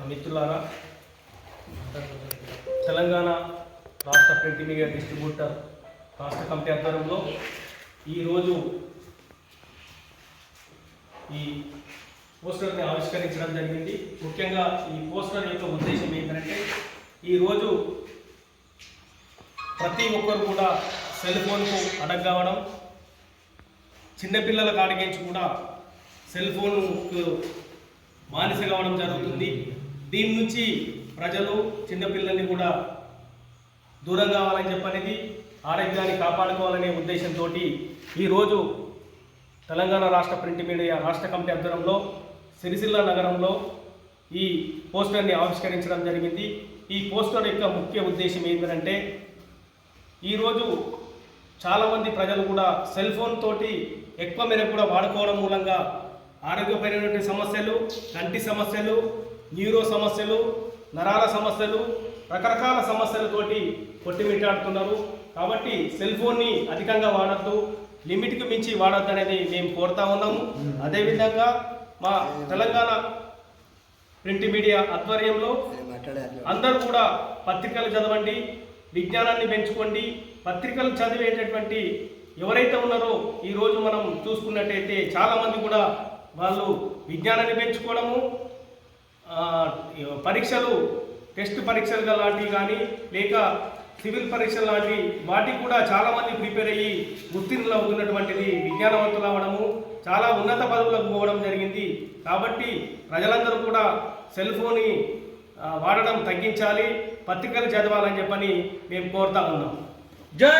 మిత్రులారా, తెలంగాణ రాష్ట్ర print media distributor రాష్ట్ర కమిటీ ఆధ్వర్యంలో ఈరోజు ఈ పోస్టర్ని ఆవిష్కరించడం జరిగింది. ముఖ్యంగా ఈ పోస్టర్ యొక్క ఉద్దేశం ఏంటంటే, ఈరోజు ప్రతి ఒక్కరు కూడా సెల్ ఫోన్కు అడగ్ కావడం, చిన్నపిల్లల కాడిగించి కూడా సెల్ ఫోన్కు బానిస కావడం జరుగుతుంది. దీని నుంచి ప్రజలు చిన్నపిల్లల్ని కూడా దూరం కావాలని చెప్పనేది, ఆరోగ్యాన్ని కాపాడుకోవాలనే ఉద్దేశంతో ఈరోజు తెలంగాణ రాష్ట్ర ప్రింట్ మీడియా రాష్ట్ర కమిటీ ఆధ్వర్యంలో సిరిసిల్ల నగరంలో ఈ పోస్టర్ని ఆవిష్కరించడం జరిగింది. ఈ పోస్టర్ యొక్క ముఖ్య ఉద్దేశం ఏంటంటే, ఈరోజు చాలామంది ప్రజలు కూడా సెల్ ఫోన్ తోటి ఎక్కువ మేరకు కూడా వాడుకోవడం మూలంగా ఆరోగ్యపరమైన సమస్యలు, కంటి సమస్యలు, న్యూరో సమస్యలు, నరాల సమస్యలు, రకరకాల సమస్యలతోటి కొట్టిమిట్టాడుతున్నారు. కాబట్టి సెల్ ఫోన్ని అధికంగా వాడద్దు, లిమిట్కి మించి వాడద్దు అనేది మేము కోరుతా ఉన్నాము. అదేవిధంగా మా తెలంగాణ ప్రింట్ మీడియా ఆధ్వర్యంలో అందరూ కూడా పత్రికలు చదవండి, విజ్ఞానాన్ని పెంచుకోండి. పత్రికలు చదివేటటువంటి ఎవరైతే ఉన్నారో ఈరోజు మనం చూసుకున్నట్టయితే చాలామంది కూడా వాళ్ళు విజ్ఞానాన్ని పెంచుకోవడము, పరీక్షలు, టెస్ట్ పరీక్షలు లాంటివి కానీ లేక సివిల్ పరీక్షలు లాంటివి వాటికి కూడా చాలామంది ప్రిపేర్ అయ్యి ఉత్తీర్ణులు అవుతున్నటువంటిది, విజ్ఞానవంతులు అవ్వడము, చాలా ఉన్నత పదవులకు పోవడం జరిగింది. కాబట్టి ప్రజలందరూ కూడా సెల్ ఫోన్ని వాడడం తగ్గించాలి, పత్రికలు చదవాలని చెప్పని మేము కోరుతా ఉన్నాం. జై